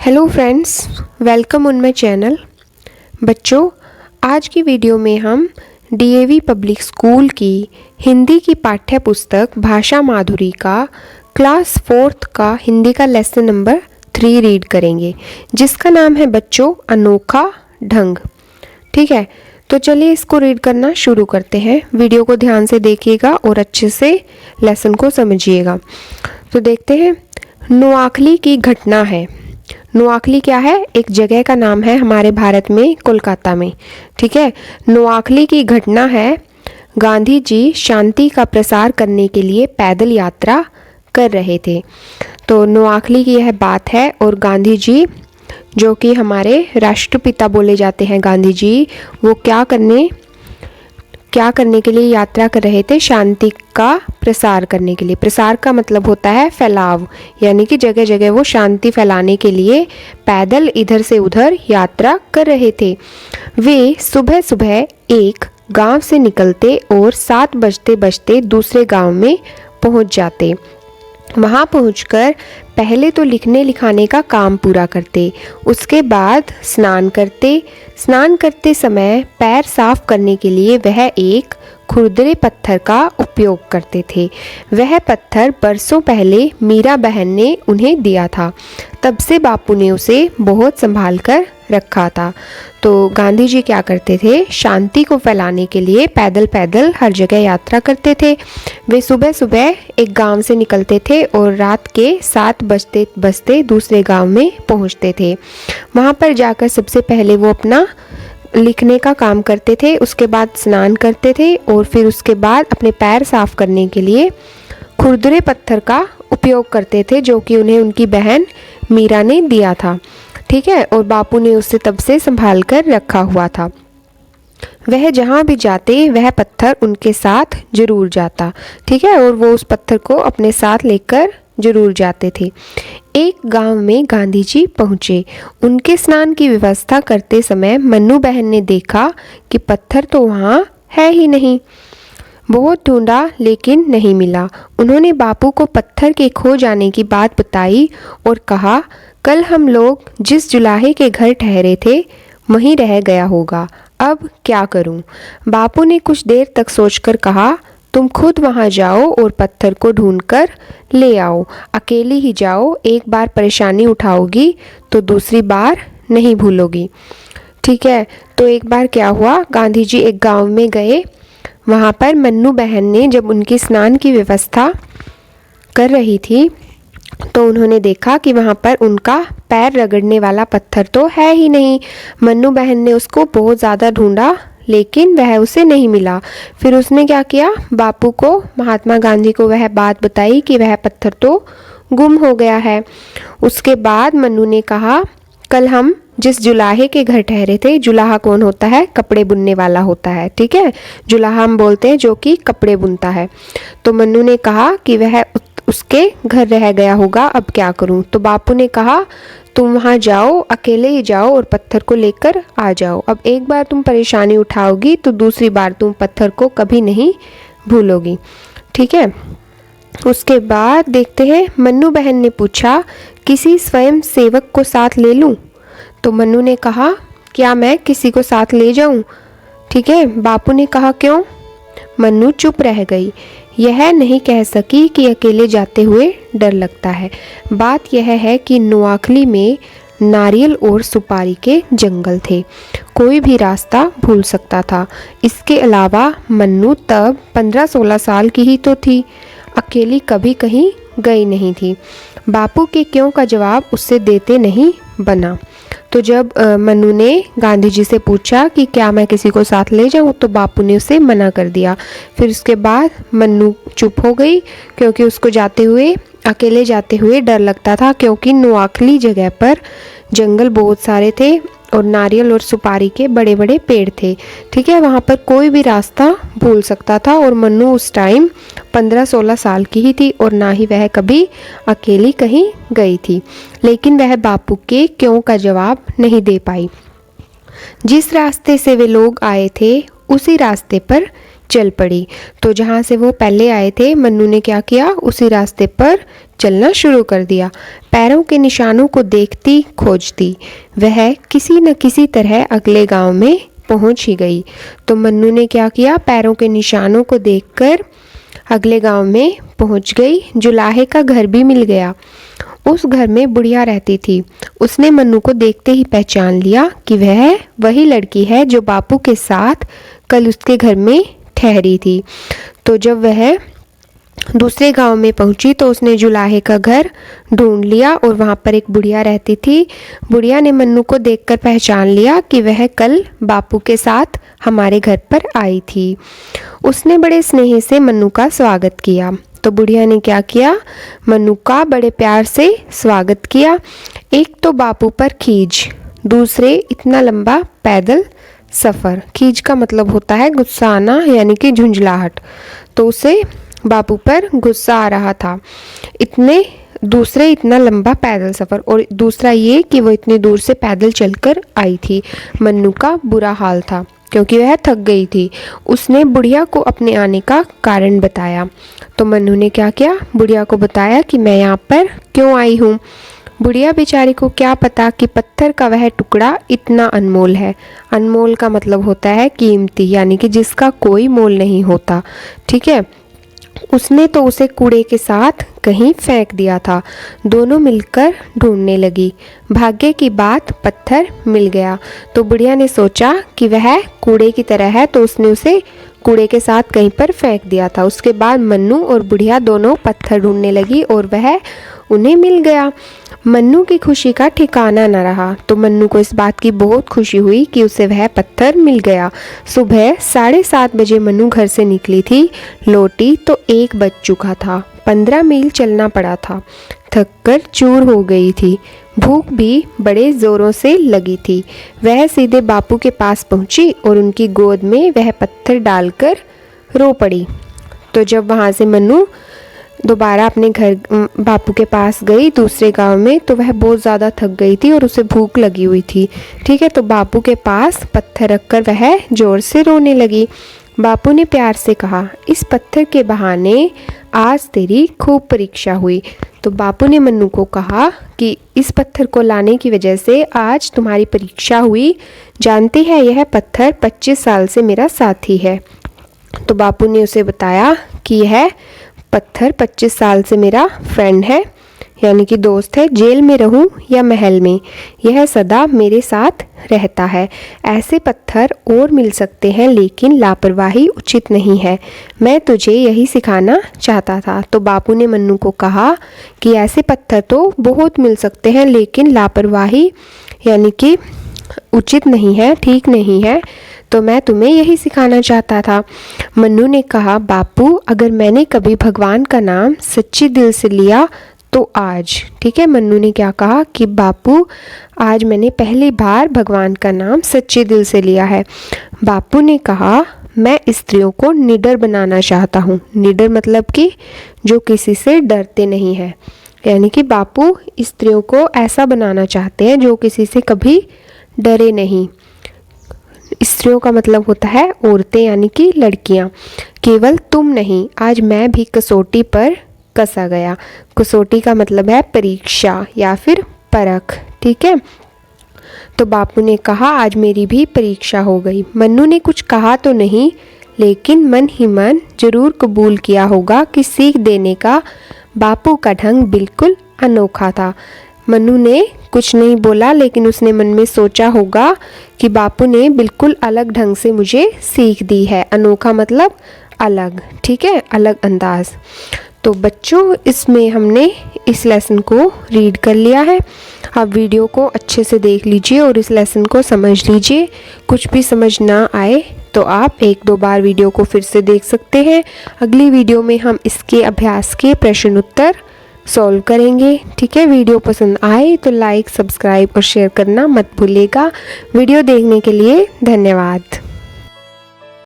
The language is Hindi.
Hello friends, welcome on my channel. बच्चों, आज की वीडियो में हम डीएवी पब्लिक स्कूल की हिंदी की पाठ्य पुस्तक भाषा माधुरी का क्लास 4th का हिंदी का लेसन नंबर 3 रीड करेंगे, जिसका नाम है बच्चों अनोखा ढंग। ठीक है, तो चलिए इसको रीड करना शुरू करते हैं। वीडियो को ध्यान से देखिएगा और अच्छे से लेसन को समझिएगा। तो देखते हैं। नोआखली की घटना है। नोआखली क्या है? एक जगह का नाम है हमारे भारत में, कोलकाता में। ठीक है, नोआखली की घटना है। गांधी जी शांति का प्रसार करने के लिए पैदल यात्रा कर रहे थे। तो नोआखली की यह बात है। और गांधी जी, जो कि हमारे राष्ट्रपिता बोले जाते हैं गांधी जी, वो क्या करने के लिए यात्रा कर रहे थे? शांति का प्रसार करने के लिए। प्रसार का मतलब होता है फैलाव, यानी कि जगह जगह वो शांति फैलाने के लिए पैदल इधर से उधर यात्रा कर रहे थे। वे सुबह सुबह एक गांव से निकलते और 7 बजते बजते दूसरे गांव में पहुंच जाते। वहां पहुंचकर पहले तो लिखने लिखाने का काम पूरा करते, उसके बाद स्नान करते समय पैर साफ करने के लिए वह एक खुरदरे पत्थर का उपयोग करते थे। वह पत्थर बरसों पहले मीरा बहन ने उन्हें दिया था। तब से बापू ने उसे बहुत संभाल कर रखा था। तो गांधी जी क्या करते थे? शांति को फैलाने के लिए पैदल पैदल हर जगह यात्रा करते थे। वे सुबह सुबह एक गांव से निकलते थे और रात के 7 बजते बजते दूसरे गांव में पहुंचते थे। वहां पर जाकर सबसे पहले वो अपना लिखने का काम करते थे, उसके बाद स्नान करते थे और फिर उसके बाद अपने पैर साफ करने के लिए खुरदरे पत्थर का उपयोग करते थे, जो कि उन्हें उनकी बहन मीरा ने दिया था। ठीक है, और बापू ने उसे तब से संभाल कर रखा हुआ था। वह जहाँ भी जाते वह पत्थर उनके साथ जरूर जाता। ठीक है, और वो उस पत्थर को अपने साथ लेकर जरूर जाते थे। एक गांव में गांधी जी पहुँचे। उनके स्नान की व्यवस्था करते समय मन्नू बहन ने देखा कि पत्थर तो वहाँ है ही नहीं। बहुत ढूंढा लेकिन नहीं मिला। उन्होंने बापू को पत्थर के खो जाने की बात बताई और कहा, कल हम लोग जिस जुलाहे के घर ठहरे थे वहीं रह गया होगा, अब क्या करूं? बापू ने कुछ देर तक सोचकर कहा, तुम खुद वहां जाओ और पत्थर को ढूंढकर ले आओ। अकेली ही जाओ, एक बार परेशानी उठाओगी तो दूसरी बार नहीं भूलोगी। ठीक है, तो एक बार क्या हुआ, गांधी जी एक गांव में गए। वहाँ पर मन्नू बहन ने जब उनकी स्नान की व्यवस्था कर रही थी तो उन्होंने देखा कि वहाँ पर उनका पैर रगड़ने वाला पत्थर तो है ही नहीं। मन्नू बहन ने उसको बहुत ज़्यादा ढूंढा लेकिन वह उसे नहीं मिला। फिर उसने क्या किया, बापू को, महात्मा गांधी को वह बात बताई कि वह पत्थर तो गुम हो गया है। उसके बाद मन्नू ने कहा, कल हम जिस जुलाहे के घर ठहरे थे, जुलाहा कौन होता है? कपड़े बुनने वाला होता है। ठीक है, जुलाहा हम बोलते हैं जो कि कपड़े बुनता है। तो मन्नू ने कहा कि वह उसके घर रह गया होगा, अब क्या करूं? तो बापू ने कहा, तुम वहां जाओ, अकेले ही जाओ और पत्थर को लेकर आ जाओ। अब एक बार तुम परेशानी उठाओगी तो दूसरी बार तुम पत्थर को कभी नहीं भूलोगी। ठीक है, उसके बाद देखते हैं। मन्नू बहन ने पूछा, किसी स्वयं सेवक को साथ ले लूं? तो मन्नू ने कहा, क्या मैं किसी को साथ ले जाऊं? ठीक है, बापू ने कहा, क्यों? मन्नू चुप रह गई। यह नहीं कह सकी कि अकेले जाते हुए डर लगता है। बात यह है कि नोआखली में नारियल और सुपारी के जंगल थे, कोई भी रास्ता भूल सकता था। इसके अलावा मन्नू तब 15-16 साल की ही तो थी, अकेली कभी कहीं गई नहीं थी। बापू के क्यों का जवाब उससे देते नहीं बना। तो जब मन्नू ने गांधी जी से पूछा कि क्या मैं किसी को साथ ले जाऊं, तो बापू ने उसे मना कर दिया। फिर उसके बाद मन्नू चुप हो गई, क्योंकि उसको अकेले जाते हुए डर लगता था, क्योंकि नोआखली जगह पर जंगल बहुत सारे थे और नारियल और सुपारी के बड़े बड़े पेड़ थे। ठीक है, वहाँ पर कोई भी रास्ता भूल सकता था और मन्नू उस टाइम 15-16 साल की ही थी और ना ही वह कभी अकेली कहीं गई थी। लेकिन वह बापू के क्यों का जवाब नहीं दे पाई। जिस रास्ते से वे लोग आए थे उसी रास्ते पर चल पड़ी। तो जहाँ से वो पहले आए थे मन्नू ने क्या किया, उसी रास्ते पर चलना शुरू कर दिया। पैरों के निशानों को देखती खोजती वह किसी न किसी तरह अगले गांव में पहुंच ही गई। तो मन्नू ने क्या किया, पैरों के निशानों को देखकर अगले गांव में पहुंच गई। जुलाहे का घर भी मिल गया। उस घर में बुढ़िया रहती थी। उसने मन्नू को देखते ही पहचान लिया कि वह वही लड़की है जो बापू के साथ कल उसके घर में ठहरी थी। तो जब वह दूसरे गांव में पहुंची तो उसने जुलाहे का घर ढूंढ लिया और वहां पर एक बुढ़िया रहती थी। बुढ़िया ने मन्नू को देखकर पहचान लिया कि वह कल बापू के साथ हमारे घर पर आई थी। उसने बड़े स्नेह से मन्नू का स्वागत किया। तो बुढ़िया ने क्या किया, मन्नू का बड़े प्यार से स्वागत किया। एक तो बापू पर खीज, दूसरे इतना लंबा पैदल सफ़र। खीज का मतलब होता है गुस्सा आना यानी कि झुंझलाहट। तो उसे बापू पर गुस्सा आ रहा था। दूसरे इतना लंबा पैदल सफ़र और दूसरा ये कि वो इतनी दूर से पैदल चलकर आई थी। मन्नू का बुरा हाल था क्योंकि वह थक गई थी। उसने बुढ़िया को अपने आने का कारण बताया। तो मन्नू ने क्या किया, बुढ़िया को बताया कि मैं यहाँ पर क्यों आई हूँ। बुढ़िया बेचारी को क्या पता कि पत्थर का वह टुकड़ा इतना अनमोल है। अनमोल का मतलब होता है कीमती, यानी कि जिसका कोई मोल नहीं होता। ठीक है, उसने तो उसे कूड़े के साथ कहीं फेंक दिया था। दोनों मिलकर ढूंढने लगी। भाग्य की बात पत्थर मिल गया। तो बुढ़िया ने सोचा कि वह कूड़े की तरह है, तो उसने उसे कूड़े के साथ कहीं पर फेंक दिया था। उसके बाद मन्नू और बुढ़िया दोनों पत्थर ढूंढने लगी और वह उन्हें मिल गया। मन्नू की खुशी का ठिकाना न रहा। तो मन्नू को इस बात की बहुत खुशी हुई कि उसे वह पत्थर मिल गया। सुबह 7:30 बजे मन्नू घर से निकली थी। लौटी तो 1 बज चुका था। 15 मील चलना पड़ा था। थक कर चूर हो गई थी। भूख भी बड़े ज़ोरों से लगी थी। वह सीधे बापू के पास पहुंची और उनकी गोद में वह पत्थर डालकर रो पड़ी। तो जब वहाँ से मन्नू दोबारा अपने घर बापू के पास गई दूसरे गांव में, तो वह बहुत ज़्यादा थक गई थी और उसे भूख लगी हुई थी। ठीक है, तो बापू के पास पत्थर रखकर वह ज़ोर से रोने लगी। बापू ने प्यार से कहा, इस पत्थर के बहाने आज तेरी खूब परीक्षा हुई। तो बापू ने मन्नू को कहा कि इस पत्थर को लाने की वजह से आज तुम्हारी परीक्षा हुई। जानती है, यह पत्थर 25 साल से मेरा साथी है। तो बापू ने उसे बताया कि यह पत्थर 25 साल से मेरा फ्रेंड है, यानी कि दोस्त है। जेल में रहूं या महल में, यह सदा मेरे साथ रहता है। ऐसे पत्थर और मिल सकते हैं लेकिन लापरवाही उचित नहीं है। मैं तुझे यही सिखाना चाहता था। तो बापू ने मन्नू को कहा कि ऐसे पत्थर तो बहुत मिल सकते हैं लेकिन लापरवाही यानी कि उचित नहीं है, ठीक नहीं है। तो मैं तुम्हें यही सिखाना चाहता था। मन्नू ने कहा, बापू अगर मैंने कभी भगवान का नाम सच्चे दिल से लिया तो आज। ठीक है, मन्नू ने क्या कहा कि बापू आज मैंने पहली बार भगवान का नाम सच्चे दिल से लिया है। बापू ने कहा, मैं स्त्रियों को निडर बनाना चाहता हूँ। निडर मतलब कि जो किसी से डरते नहीं है, यानी कि बापू स्त्रियों को ऐसा बनाना चाहते हैं जो किसी से कभी डरे नहीं। स्त्रियों का मतलब होता है औरतें यानी कि लड़कियां। केवल तुम नहीं, आज मैं भी कसौटी पर कसा गया। कसौटी का मतलब है परीक्षा या फिर परख। ठीक है, तो बापू ने कहा, आज मेरी भी परीक्षा हो गई। मन्नू ने कुछ कहा तो नहीं लेकिन मन ही मन जरूर कबूल किया होगा कि सीख देने का बापू का ढंग बिल्कुल अनोखा था। मन्नू ने कुछ नहीं बोला लेकिन उसने मन में सोचा होगा कि बापू ने बिल्कुल अलग ढंग से मुझे सीख दी है। अनोखा मतलब अलग। ठीक है, अलग अंदाज। तो बच्चों, इसमें हमने इस लेसन को रीड कर लिया है। आप वीडियो को अच्छे से देख लीजिए और इस लेसन को समझ लीजिए। कुछ भी समझ ना आए तो आप 1-2 बार वीडियो को फिर से देख सकते हैं। अगली वीडियो में हम इसके अभ्यास के प्रश्न उत्तर सॉल्व करेंगे। ठीक है, वीडियो पसंद आए तो लाइक, सब्सक्राइब और शेयर करना मत भूलिएगा। वीडियो देखने के लिए धन्यवाद।